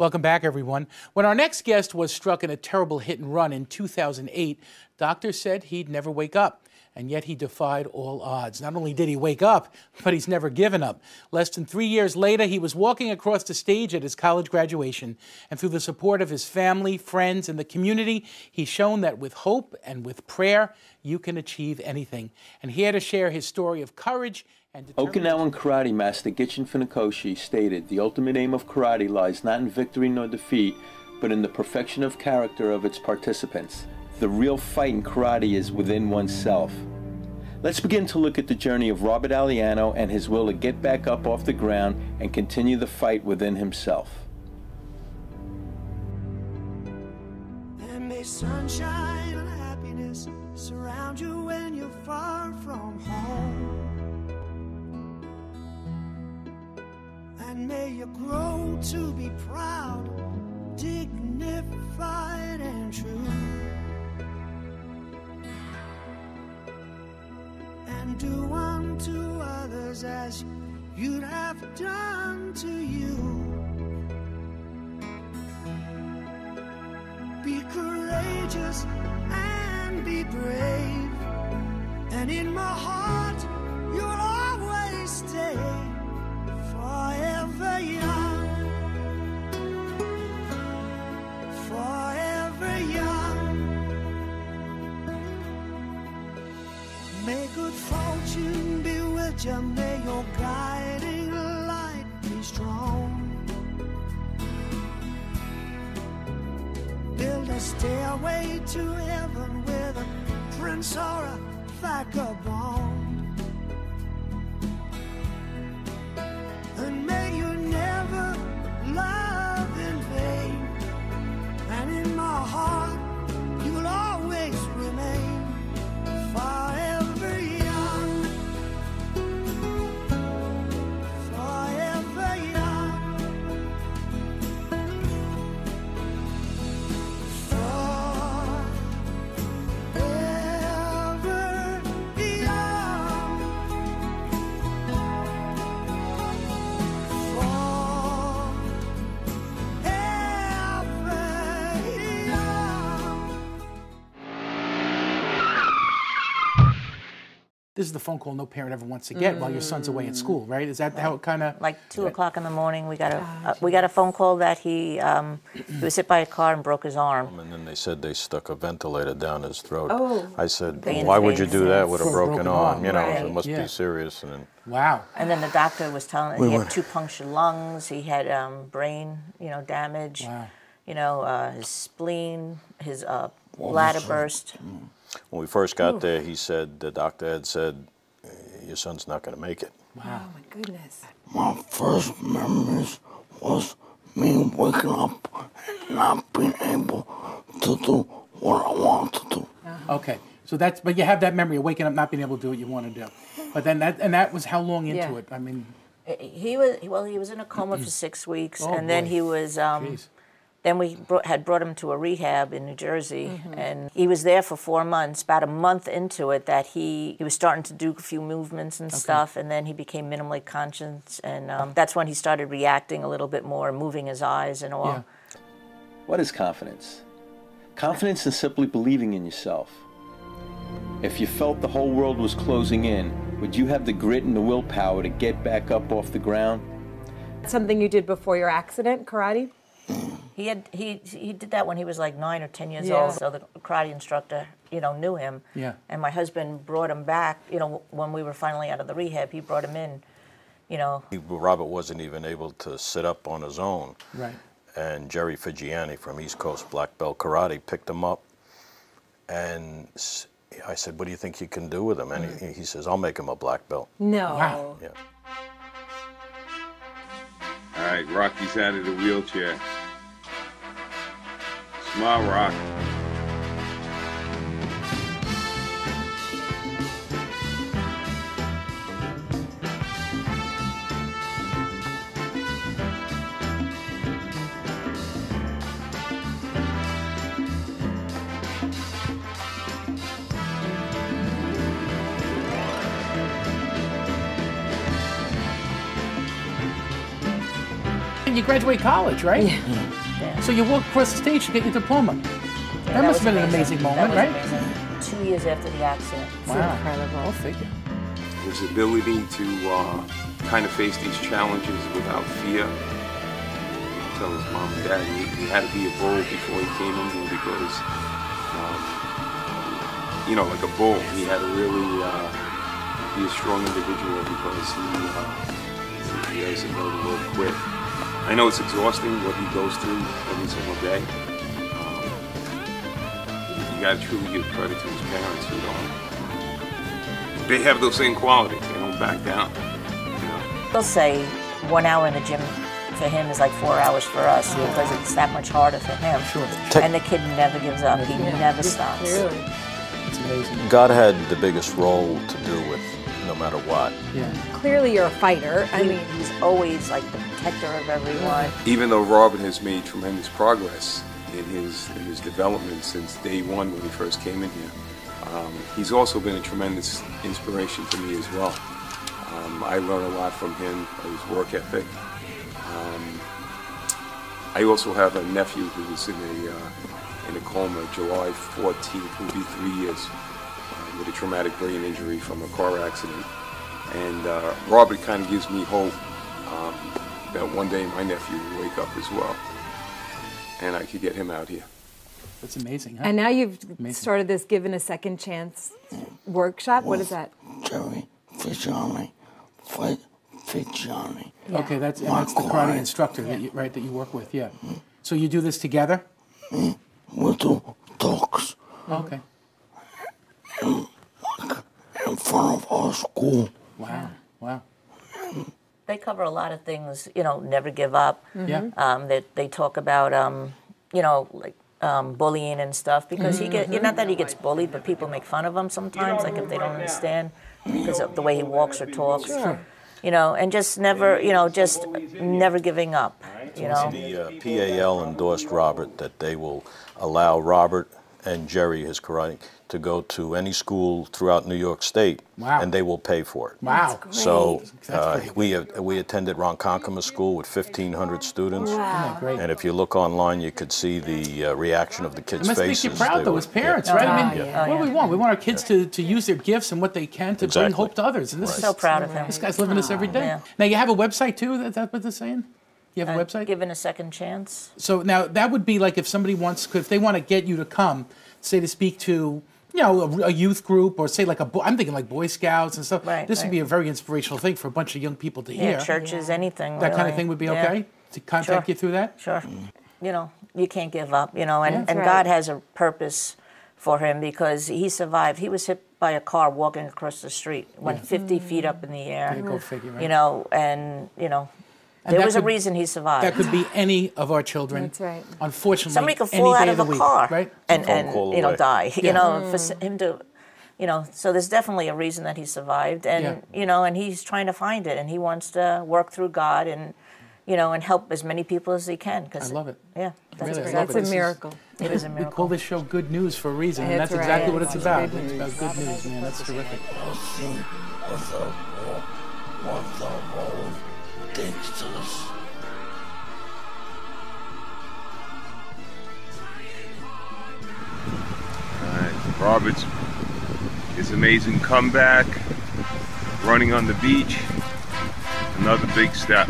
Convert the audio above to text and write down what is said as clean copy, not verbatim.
Welcome back, everyone. When our next guest was struck in a terrible hit and run in 2008, doctors said he'd never wake up. And yet he defied all odds. Not only did he wake up, but he's never given up. Less than 3 years later, he was walking across the stage at his college graduation. And through the support of his family, friends, and the community, he's shown that with hope and with prayer, you can achieve anything. And here to share his story of courage and Okinawan karate master Gichin Funakoshi stated, "The ultimate aim of karate lies not in victory nor defeat, but in the perfection of character of its participants. The real fight in karate is within oneself." Let's begin to look at the journey of Robert Aliano and his will to get back up off the ground and continue the fight within himself. And may sunshine and happiness surround you when you're far from home. And may you grow to be proud, dignified and true. And do unto others as you'd have done to you. Be courageous and be brave, and in my heart you'll always stay forever young, forever young. May good fortune be with you, may your guiding light be strong. Build a stairway to heaven with a prince or a vagabond. And may you never love in vain, and in my heart you'll always remain forever young, forever young, forever young, This is the phone call no parent ever wants to get while your son's away at school, right? Is that how it kind of... Like 2 o'clock in the morning, we got a phone call that he was hit by a car and broke his arm. And then they said they stuck a ventilator down his throat. Oh. I said, They why would you invaded do that with a For a broken broken arm? arm, You know, right. it must Yeah. be serious. And then, Wow. And then the doctor was telling him he had 2 punctured lungs, he had brain, damage, Wow. his spleen, his bladder burst. when we first got there, he said, the doctor had said, your son's not going to make it. Oh my goodness. My first memories was me waking up and not being able to do what I want to do. Okay. So that's... But you have that memory of waking up not being able to do what you want to do. But then that was how long into it? I mean... He was in a coma for 6 weeks, Oh, and then boy. he was... Jeez. Then we had brought him to a rehab in New Jersey, and he was there for 4 months. About a month into it, that he was starting to do a few movements and stuff, and then he became minimally conscious, and that's when he started reacting a little bit more, moving his eyes and all. Yeah. What is confidence? Confidence is simply believing in yourself. If you felt the whole world was closing in, would you have the grit and the willpower to get back up off the ground? Something you did before your accident, karate? He did that when he was like 9 or 10 years Yeah. old. So the karate instructor, knew him. Yeah. And my husband brought him back. When we were finally out of the rehab, he brought him in. Robert wasn't even able to sit up on his own. Right. And Jerry Figiani from East Coast Black Belt Karate picked him up. And I said, what do you think you can do with him? And he says, I'll make him a black belt. No. Wow. Yeah. All right, Rocky's out of the wheelchair. Smile, Rock. second you graduate college, right? Yeah. So you walk across the stage to get your diploma. Yeah, that must have was been an amazing moment, That right? was amazing. 2 years after the accident. Wow. Incredible. I'll figure. His ability to kind of face these challenges without fear. Tell his mom and dad he had to be a bull before he came in here because, you know, like a bull, he had to really be a strong individual because he doesn't know the word quit. I know it's exhausting what he goes through every single day. You gotta truly give credit to his parents who they have those same qualities. They don't back down. You know? They'll say 1 hour in the gym for him is like 4 hours for us because it's that much harder for him. Sure. And the kid never gives up. He never stops. Clearly. It's amazing. God had the biggest role to do with no matter what. Yeah. Clearly you're a fighter. I mean, He's always like the protector of everyone. Even though Robert has made tremendous progress in his development since day one when he first came in here, he's also been a tremendous inspiration to me as well. I learn a lot from him, his work ethic. I also have a nephew who was in a coma. July 14th will be 3 years with a traumatic brain injury from a car accident. And Robert kind of gives me hope that one day my nephew will wake up as well, and I could get him out here. That's amazing, huh? and now you've Amazing. started this Given a Second Chance workshop. What is that? Jerry Figiani. Figiani. Yeah. Okay, that's the karate instructor that you work with, yeah. So you do this together? We do talks Okay. in front of our school. Wow. Wow. They cover a lot of things, you know, never give up. Yeah. They talk about, you know, like bullying and stuff because not that he gets bullied, but people make fun of him sometimes, like if they don't understand because of the way he walks or talks. Sure. You know, and just never, you know, just never giving up. You know. The PAL endorsed Robert that they will allow Robert and Jerry, his karate, to go to any school throughout New York State, Wow. and they will pay for it. Wow. So That's great. we attended Ronkonkoma School with 1,500 students, Yeah, great. and if you look online, you could see the reaction of the kids' It must faces. make you proud, They though, were- as parents, yeah. right? I mean, yeah. what do we want? We want our kids to use their gifts and what they can to bring Exactly. hope to others. And this is So proud of him. This guy's living this every day. Yeah. Now, you have a website, too? That's what they're saying? You have a website? Given a second chance. So now that would be like if somebody wants, if they want to get you to come, say to speak to, you know, a youth group or say like I'm thinking like Boy Scouts and stuff. Right, This would right. be a very inspirational thing for a bunch of young people to hear. Yeah, churches, anything. That kind of really. thing would be Yeah. okay to contact Sure. you through that? Sure. You know, you can't give up, you know, and, Yeah. and Right. God has a purpose for him because he survived. He was hit by a car walking across the street, went 50 feet up in the air. Yeah, go figure, right? You know, and, you know, And there that was a could- reason he survived. That could be any of our children. That's right. Unfortunately, Somebody could any fall day out of the a week, car right? and call you know, away. die. Yeah. You know, for him to, you know, so there's definitely a reason that he survived, and Yeah. you know, and he's trying to find it, and he wants to work through God, and you know, and help as many people as he can. I love it. Yeah, that's Really, I exactly. love That's it. a This is- miracle. It is a We miracle. call this show Good News for a reason, and That's that's exactly right. what it's It's about. good It's about news. good news, man. That's terrific. What the world thinks us. Robert's his amazing comeback, running on the beach, another big step.